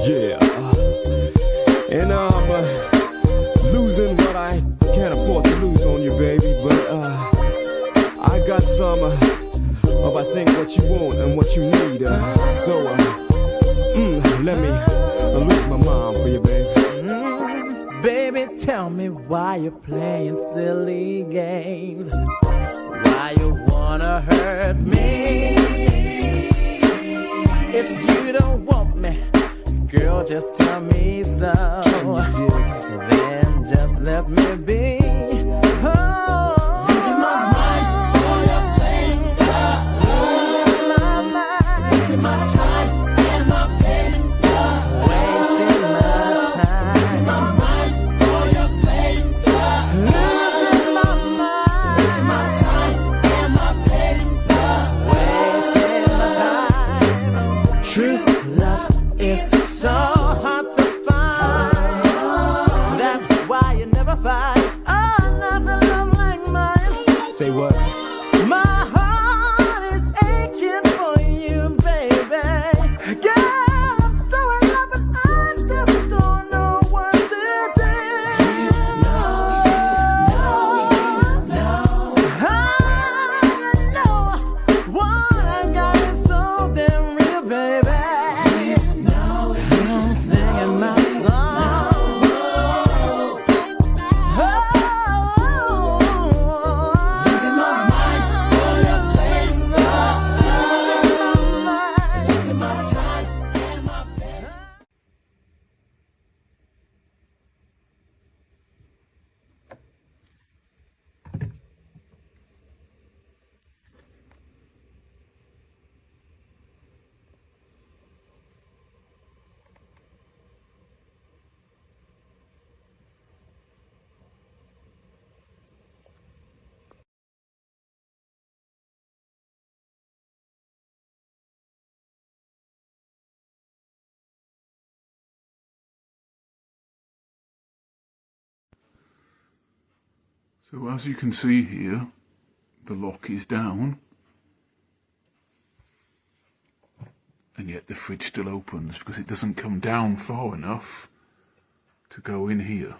Yeah, and I'm losing what I can't afford to lose on you, baby. But I got some of I think what you want and what you need. So let me lose my mind for you, baby. Baby, tell me why you're playing silly games. Why you wanna hurt me? If you don't want me, girl, just tell me so. Then just let me be. Losing my mind for your flavor. Losing my mind. Losing my time and my paper. Wasting my time. Losing my mind for your flavor. Losing my mind. Losing my time and my paper. Wasting my time. True love is so hard to find. That's why you never find another love like mine. Say what? My heart is aching for you, baby. Girl, I'm so in love, but I just don't know what to do. I know what I got is so damn real, baby. I'm singing my song. Losing my mind for your flavor. Losing my time and my paper. So as you can see here, the lock is down, and yet the fridge still opens because it doesn't come down far enough to go in here.